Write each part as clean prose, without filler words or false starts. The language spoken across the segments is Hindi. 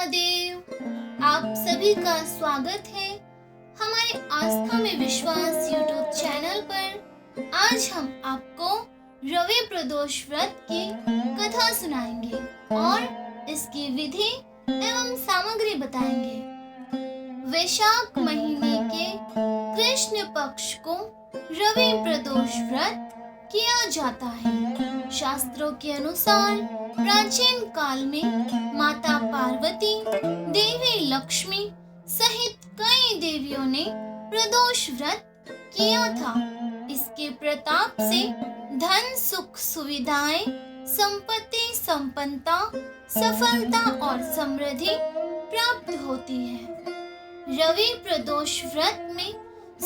महादेव। आप सभी का स्वागत है हमारे आस्था में विश्वास यूट्यूब चैनल पर। आज हम आपको रवि प्रदोष व्रत की कथा सुनाएंगे और इसकी विधि एवं सामग्री बताएंगे। वैशाख महीने के कृष्ण पक्ष को रवि प्रदोष व्रत किया जाता है। शास्त्रों के अनुसार प्राचीन काल में माता पार्वती, देवी लक्ष्मी सहित कई देवियों ने प्रदोष व्रत किया था। इसके प्रताप से धन, सुख, सुविधाएं, संपत्ति, संपन्नता, सफलता और समृद्धि प्राप्त होती है। रवि प्रदोष व्रत में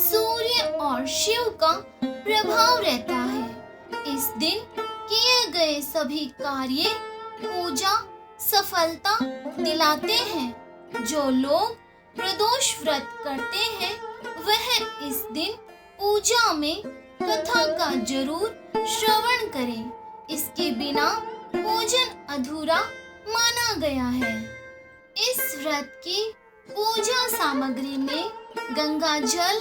सूर्य और शिव का प्रभाव रहता है। इस दिन किए गए सभी कार्य पूजा सफलता दिलाते हैं। जो लोग प्रदोष व्रत करते हैं वह इस दिन पूजा में कथा का जरूर श्रवण करें। इसके बिना पूजन अधूरा माना गया है। इस व्रत की पूजा सामग्री में गंगा जल,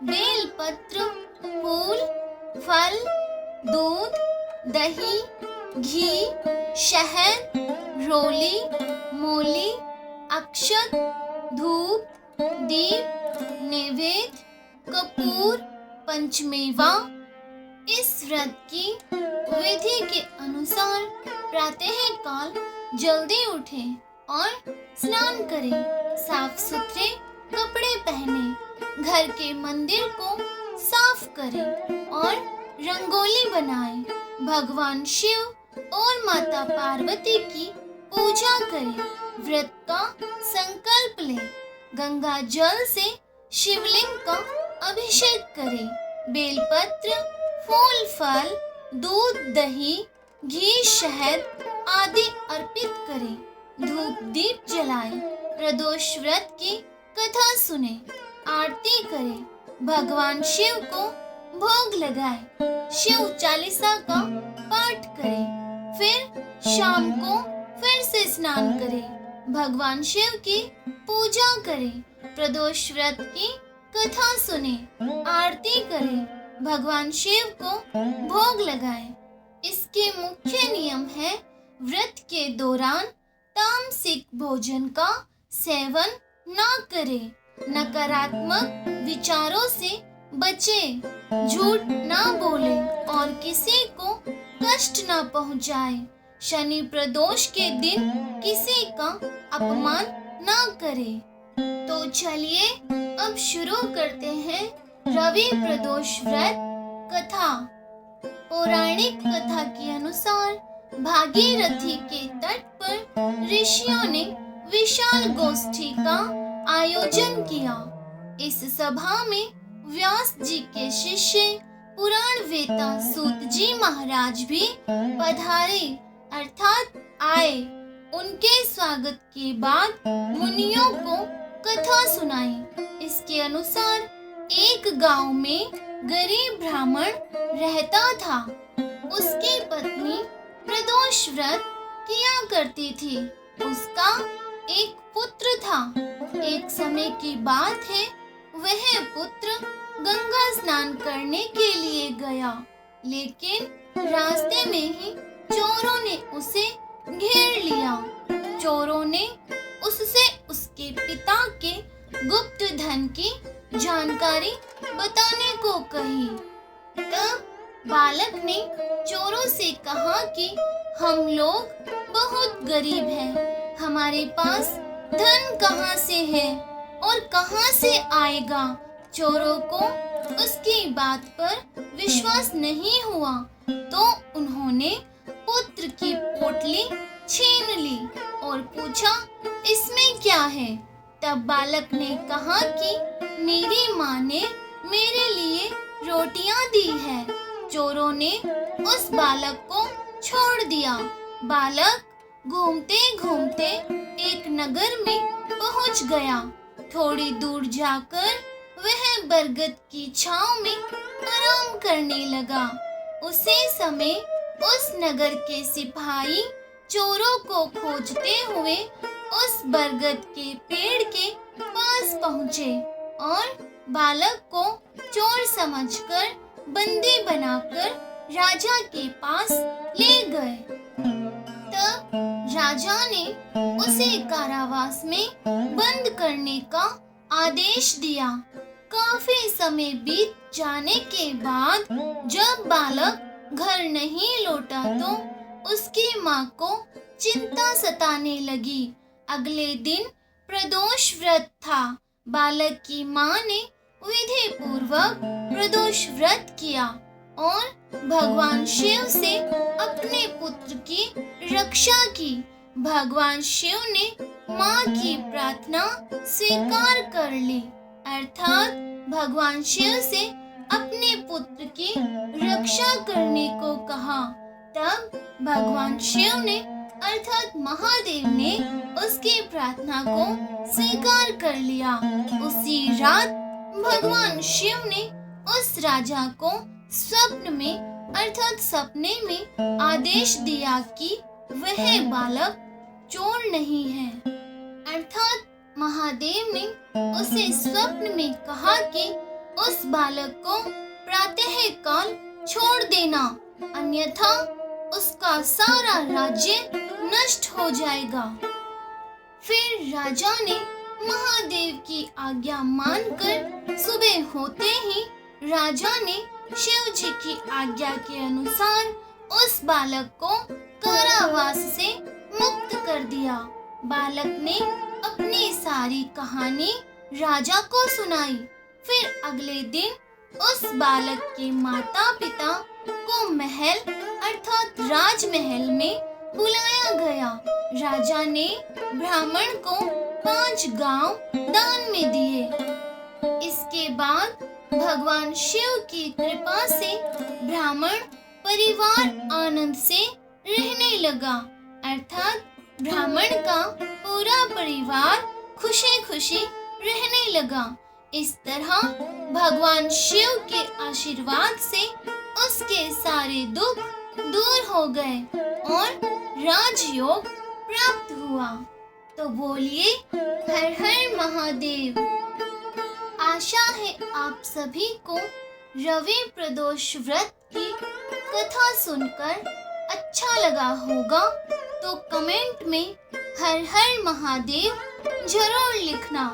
बेलपत्र, फूल, फल, दूध, दही, घी, शहद, रोली, मोली, अक्षत, धूप, दीप, नैवेद्य, कपूर, पंचमेवा। इस व्रत की विधि के अनुसार प्रातः काल जल्दी उठें और स्नान करें, साफ सुथरे कपड़े पहने, घर के मंदिर को साफ करें और रंगोली बनाएं। भगवान शिव और माता पार्वती की पूजा करें। व्रत का संकल्प लें। गंगा जल से शिवलिंग का अभिषेक करें। बेलपत्र, फूल, फल, दूध, दही, घी, शहद आदि अर्पित करें। धूप दीप जलाएं। प्रदोष व्रत की कथा सुने, आरती करें, भगवान शिव को भोग लगाएं, शिव चालीसा का पाठ करें। फिर शाम को फिर से स्नान करें, भगवान शिव की पूजा करें, प्रदोष व्रत की कथा सुने, आरती करें, भगवान शिव को भोग लगाएं। इसके मुख्य नियम है व्रत के दौरान तामसिक भोजन का सेवन ना करें, नकारात्मक विचारों से बचें, झूठ ना बोले और किसी को कष्ट ना पहुंचाए। शनि प्रदोष के दिन किसी का अपमान ना करें। तो चलिए अब शुरू करते हैं रवि प्रदोष व्रत कथा। पौराणिक कथा के अनुसार भागीरथी के तट पर ऋषियों ने विशाल गोष्ठी का आयोजन किया। इस सभा में व्यास जी के शिष्य पुराण वेता सूत जी महाराज भी पधारे अर्थात आए। उनके स्वागत के बाद मुनियों को कथा सुनाई। इसके अनुसार एक गांव में गरीब ब्राह्मण रहता था। उसकी पत्नी प्रदोष व्रत किया करती थी। उसका एक पुत्र था। एक समय की बात है, वह पुत्र गंगा स्नान करने के लिए गया, लेकिन रास्ते में ही चोरों ने उसे घेर लिया। चोरों ने उससे उसके पिता के गुप्त धन की जानकारी बताने को कही। तब बालक ने चोरों से कहा कि हम लोग बहुत गरीब हैं, हमारे पास धन कहाँ से है और कहाँ से आएगा। चोरों को उसकी बात पर विश्वास नहीं हुआ तो उन्होंने पुत्र की पोटली छीन ली और पूछा, इसमें क्या है। तब बालक ने कहा कि मेरी माँ ने मेरे लिए रोटियां दी है। चोरों ने उस बालक को छोड़ दिया। बालक घूमते घूमते एक नगर में पहुंच गया। थोड़ी दूर जाकर वह बरगद की छांव में आराम करने लगा। उसी समय उस नगर के सिपाही चोरों को खोजते हुए उस बरगद के पेड़ के पास पहुँचे और बालक को चोर समझकर बंदी बनाकर राजा के पास ले गए। तब राजा ने उसे कारावास में बंद करने का आदेश दिया। काफी समय बीत जाने के बाद जब बालक घर नहीं लौटा तो उसकी माँ को चिंता सताने लगी। अगले दिन प्रदोष व्रत था। बालक की माँ ने विधि पूर्वक प्रदोष व्रत किया और भगवान शिव से अपने पुत्र की रक्षा की। भगवान शिव ने माँ की प्रार्थना स्वीकार कर ली, अर्थात भगवान शिव से अपने पुत्र की रक्षा करने को कहा। तब भगवान शिव ने अर्थात महादेव ने उसकी प्रार्थना को स्वीकार कर लिया। उसी रात भगवान शिव ने उस राजा को स्वप्न में अर्थात सपने में आदेश दिया कि वह बालक चोर नहीं है। अर्थात महादेव ने उसे स्वप्न में कहा कि उस बालक को प्रातः काल छोड़ देना, अन्यथा उसका सारा राज्य नष्ट हो जाएगा। फिर राजा ने महादेव की आज्ञा मानकर सुबह होते ही राजा ने शिव जी की आज्ञा के अनुसार उस बालक को कारावास से मुक्त कर दिया। बालक ने अपनी सारी कहानी राजा को सुनाई। फिर अगले दिन उस बालक के माता पिता को महल अर्थात राजमहल में बुलाया गया। राजा ने ब्राह्मण को 5 गांव दान में दिए। इसके बाद भगवान शिव की कृपा से ब्राह्मण परिवार आनंद से रहने लगा, अर्थात ब्राह्मण का पूरा परिवार खुशी खुशी रहने लगा। इस तरह भगवान शिव के आशीर्वाद से उसके सारे दुख दूर हो गए और राजयोग प्राप्त हुआ। तो बोलिए हर हर महादेव। आशा है आप सभी को रवि प्रदोष व्रत की कथा सुनकर अच्छा लगा होगा। तो कमेंट में हर हर महादेव जरूर लिखना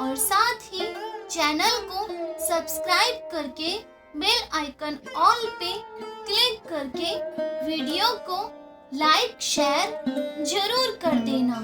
और साथ ही चैनल को सब्सक्राइब करके बेल आइकन ऑल पे क्लिक करके वीडियो को लाइक शेयर जरूर कर देना।